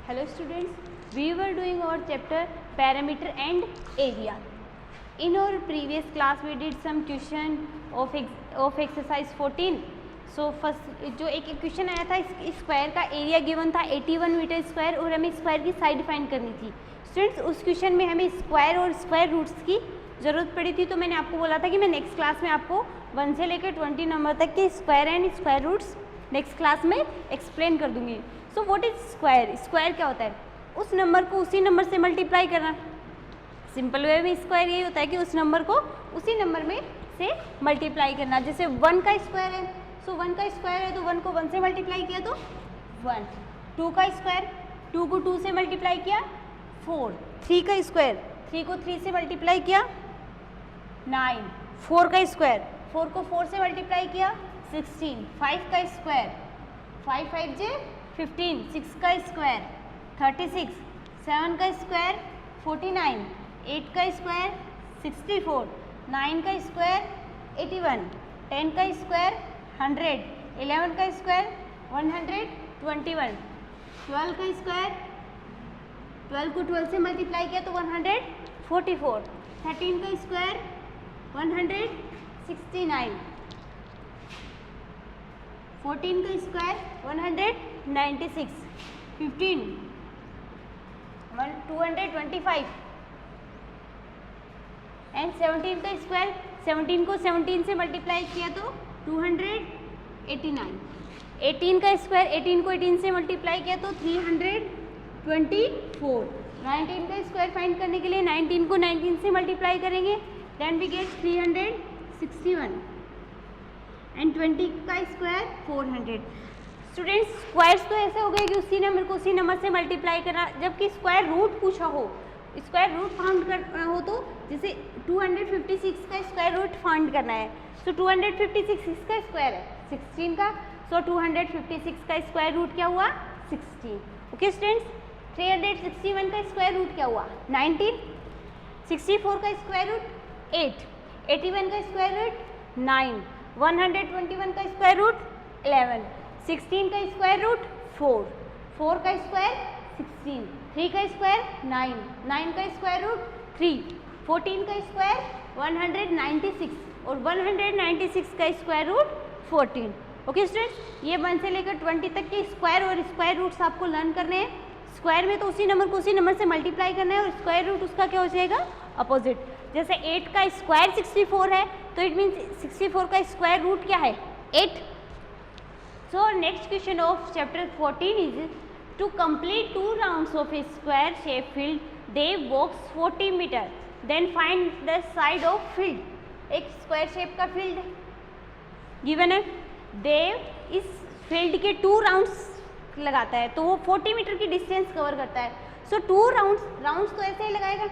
Hello students, we were doing our chapter parameter and area. In our previous class we did some question of exercise 14. So first जो एक question आया था, इस square का area given था 81 metre square और हमें square की साइड फाइंड करनी थी. स्टूडेंट्स उस क्वेश्चन में हमें स्क्वायर और स्क्वायर रूट्स की ज़रूरत पड़ी थी, तो मैंने आपको बोला था कि मैं नेक्स्ट क्लास में आपको 1 से लेकर 20 नंबर तक के square and square roots next class में एक्सप्लेन कर दूंगी. So what is square? Square क्या होता है? उस नंबर को उसी नंबर से मल्टीप्लाई करना. सिंपल वे में स्क्वायर यही होता है कि उस नंबर को उसी नंबर में से मल्टीप्लाई करना. जैसे 1 का स्क्वायर है, सो 1 का स्क्वायर है तो 1 को 1 से मल्टीप्लाई किया तो 1. 2 का स्क्वायर, 2 को 2 से मल्टीप्लाई किया 4. 3 का स्क्वायर, 3 को 3 से मल्टीप्लाई किया 9. 4 का स्क्वायर, 4 को 4 से मल्टीप्लाई किया 16. 5 का स्क्वायर, 5 5 जे 15. 6 का स्क्वायर 36. 7 का स्क्वायर 49. 8 का स्क्वायर 64. 9 का स्क्वायर 81. 10 का स्क्वायर 100. 11 का स्क्वायर 121. 12 का स्क्वायर, 12 को 12 से मल्टीप्लाई किया तो 144. 13 का स्क्वायर 169. 14 का स्क्वायर 196. 15 225 एंड 17 का स्क्वायर, 17 को 17 से मल्टीप्लाई किया तो 289. 18 का स्क्वायर, 18 को 18 से मल्टीप्लाई किया तो 324. 19 का स्क्वायर फाइंड करने के लिए 19 को 19 से मल्टीप्लाई करेंगे, देन वी गेट 361. एंड 20 का स्क्वायर 400. स्टूडेंट्स स्क्वायर्स तो ऐसे हो गए कि उसी नंबर को उसी नंबर से मल्टीप्लाई करना. जबकि स्क्वायर रूट पूछा हो, स्क्वायर रूट फाउंड करना हो तो जैसे 256 का स्क्वायर रूट फाउंड करना है. सो 256 इसका स्क्वायर है 16 का, सो 256 का स्क्वायर रूट क्या हुआ 16. Okay students. 361 का स्क्वायर रूट क्या हुआ 19. 64 का स्क्वायर रूट 8. 81 का स्क्वायर रूट 9. 121 का स्क्वायर रूट 11. 16 का स्क्वायर रूट 4. 4 का स्क्वायर 16. 3 का स्क्वायर 9. 9 का स्क्वायर रूट 3. 14 का स्क्वायर 196 और 196 का स्क्वायर रूट 14. ओके स्टूडेंट्स, ये 1 से लेकर 20 तक के स्क्वायर और स्क्वायर रूट्स आपको लर्न करने हैं. स्क्वायर में तो उसी नंबर को उसी नंबर से मल्टीप्लाई करना है और स्क्वायर रूट उसका क्या हो जाएगा अपोजिट. जैसे 8 का स्क्वायर 64 है तो इट मीन्स 64 का स्क्वायर रूट क्या है 8. So next question of chapter 14 is to complete 2 rounds of a square shape field. Dave walks 40 meter. Then find the side of field. एक स्क्वायर शेप का field given है. देव इस field के 2 rounds लगाता है तो वो 40 मीटर की डिस्टेंस कवर करता है. सो 2 राउंड्स तो ऐसे ही लगाएगा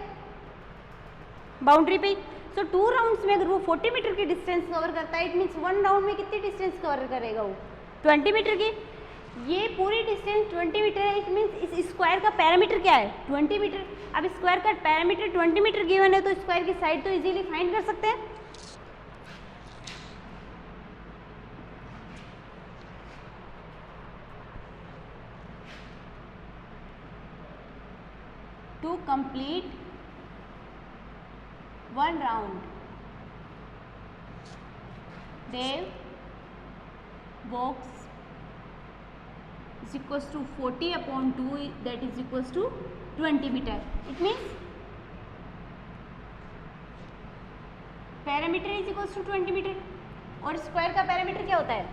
बाउंड्री पे. सो 2 राउंड्स में अगर वो 40 मीटर की डिस्टेंस कवर करता है, इट मीन्स 1 राउंड में कितनी डिस्टेंस कवर करेगा वो 20 मीटर की. ये पूरी डिस्टेंस 20 मीटर है. इट मीन्स इस स्क्वायर का पैरामीटर क्या है 20 मीटर. अब स्क्वायर का पैरामीटर 20 मीटर गिवन है तो स्क्वायर की साइड तो इजीली फाइंड कर सकते हैं. To complete 1 round Dev walks is equals to 40 upon 2, that is equals to 20 meter. It means parameter is equals to 20 metre. और स्क्वायर का पैरामीटर क्या होता है?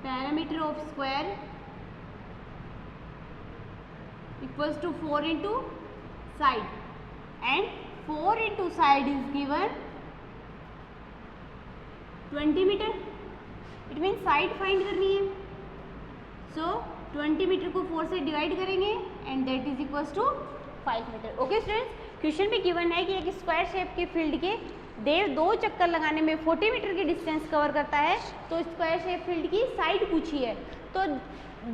Parameter of square equals to 4 into side and 4 into side is given 20 metre. It mean side find करनी है. सो 20 metre को 4 से divide करेंगे and that is equals to 5 metre. Okay students, question में गिवन है कि एक स्क्वायर शेप के फील्ड के देव 2 चक्कर लगाने में 40 मीटर की डिस्टेंस कवर करता है. तो स्क्वायर शेप फील्ड की साइड पूछी है, तो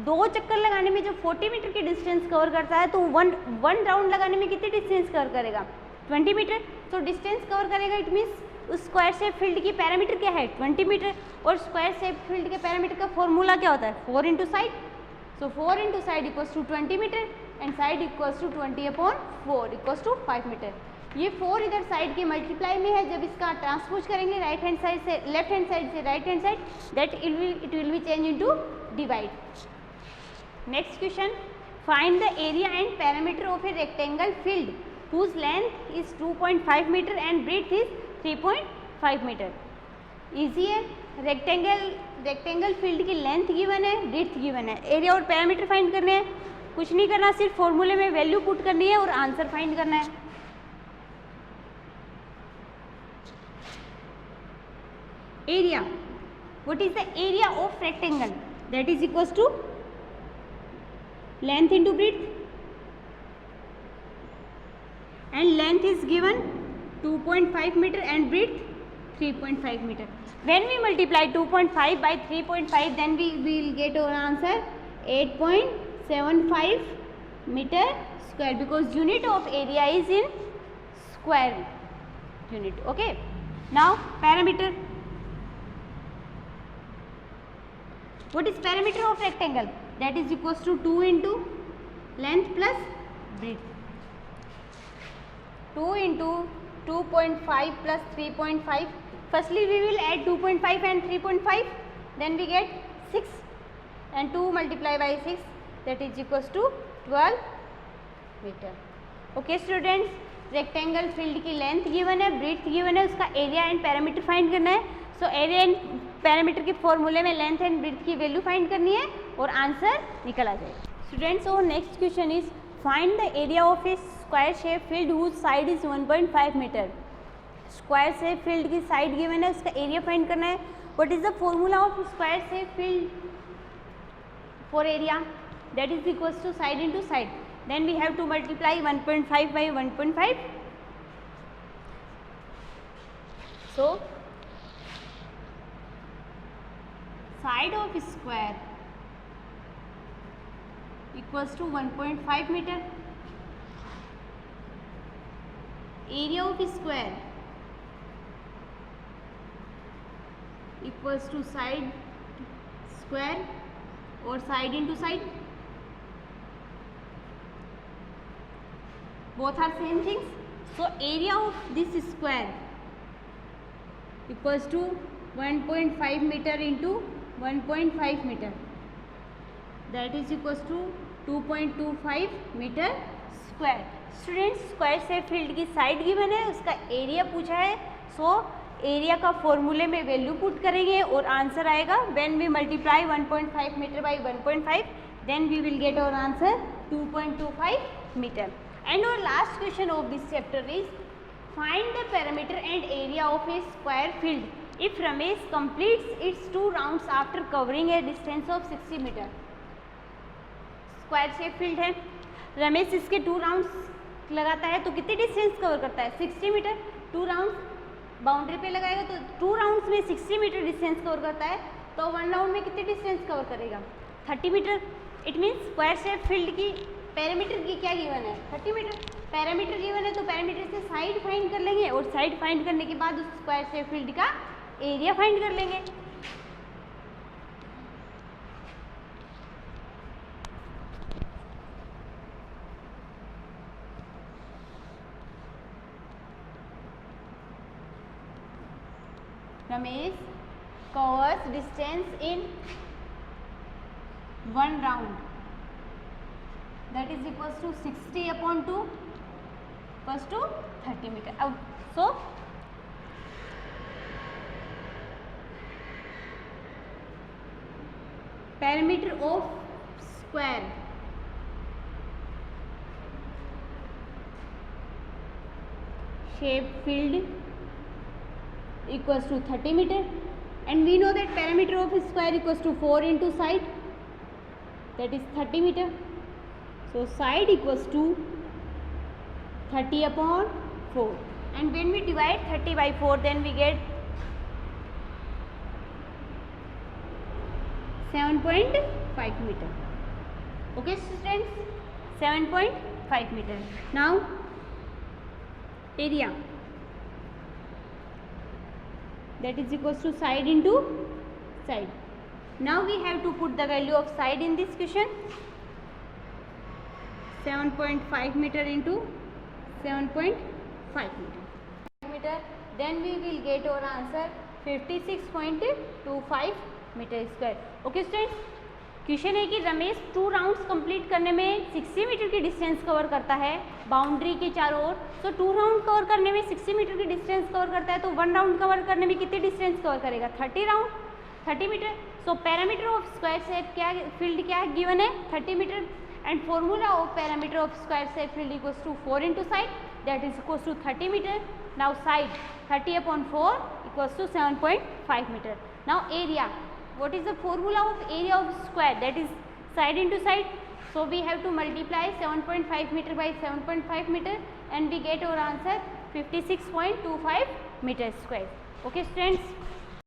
2 चक्कर लगाने में जब 40 मीटर की डिस्टेंस कवर करता है तो वन राउंड लगाने में कितनी डिस्टेंस कवर करेगा 20 मीटर. तो डिस्टेंस कवर करेगा, इट मीन्स उस स्क्वायर शेप फील्ड की पैरामीटर क्या है 20 मीटर, और स्क्वायर शेप फील्ड के पैरामीटर का फॉर्मूला क्या होता है 4 into side. So 4 into side equals to 20 metre and side equals to 20/4 equals to 5 metre. ये 4 इधर साइड के मल्टीप्लाई में है. जब इसका ट्रांसपोज करेंगे राइट हैंड साइड से लेफ्ट हैंड साइड से right hand side, that it will be change into divide. Next question, find the area and parameter of a rectangle field whose length is 2.5 meter and breadth is 3.5 metre. Easy है. Rectangle field की length given है, breadth given है, area और parameter find करने हैं. कुछ नहीं करना, सिर्फ फॉर्मूले में वैल्यू पुट करनी है और आंसर फाइंड करना है. Area, what is the area of rectangle, that is equals to length into breadth, and length is given 2.5 meter and breadth 3.5 meter. When we multiply 2.5 by 3.5, then we will get our answer 8.75 meter square, because unit of area is in square unit. Okay, now parameter. What is parameter of rectangle? That is equals to 2 into length plus breadth. 2 into 2.5 plus 3.5. Firstly we will add 2.5 and 3.5, then we get 6 and 2 multiplied by 6, that is equals to 12 meter. Okay students, rectangle field की length given है, breadth given है, उसका area and parameter find करना है. So area and parameter के फॉर्मूले में length and breadth की वैल्यू फाइंड करनी है और आंसर निकल आ जाएगा. स्टूडेंट्स, और next question is find the area of a square shape field whose side is 1.5 metre. Square shape field की साइड गिवन है, उसका एरिया फाइंड करना है. What is the formula of square shape field for area, that is equals to side into side. Then we have to multiply 1.5 by 1.5. So side of square equals to 1.5 metre. Area of square equals to side square और side into side, both are same things. So area of this square equals to 1.5 meter into 1.5 meter, that is equals to 2.25 meter square. Students, square shape field की side given है, उसका area पूछा है. So area का फॉर्मूले में value put करेंगे और आंसर आएगा. When we multiply 1.5 metre by 1.5, then we will get our answer 2.25 metre. And our last question of this chapter is find the parameter and area of a square field if Ramesh completes its 2 rounds after covering a distance of 60 meter. Square shape field है, रमेश इसके 2 rounds लगाता है तो कितनी distance cover करता है 60 metre. 2 rounds boundary पे लगाएगा तो 2 राउंड्स में 60 मीटर डिस्टेंस कवर करता है. तो 1 राउंड में कितनी डिस्टेंस कवर करेगा 30 metre. It means square shape field की पैरामीटर की क्या गिवन है 30 मीटर. पैरामीटर गिवन है तो पैरामीटर से साइड फाइंड कर लेंगे और साइड फाइंड करने के बाद उस स्क्वायर शेप फील्ड का एरिया फाइंड कर लेंगे. Ramesh covers distance in 1 round, that is equals to 60/2 equals to 30 meter. So parameter of square shape field equals to 30 meter, and we know that parameter of square equals to 4 into side, that is 30 meter. So side equals to 30/4, and when we divide 30 by 4, then we get 7.5 meter. Okay students, 7.5 meter. Now area, that is equals to side into side. Now we have to put the value of side in this question. 7.5 meter into 7.5 meter. Then we will get our answer 56.25 meter square. Okay students, question है कि Ramesh 2 rounds complete करने में 60 metre की distance cover करता है boundary के चारों ओर. तो 2 राउंड कवर करने में 60 मीटर की डिस्टेंस कवर करता है, तो 1 राउंड कवर करने में कितनी डिस्टेंस कवर करेगा? 30 metre. So parameter of square shape क्या फील्ड क्या गिवन है? 30 metre. And formula of parameter of square shape field equals to 4 into side, that is equals to 30 metre. Now side 30/4 equals to 7.5 metre. Now area, what is the formula of area of square? That is side into side. So we have to multiply 7.5 meter by 7.5 meter and we get our answer 56.25 meter square. Okay students.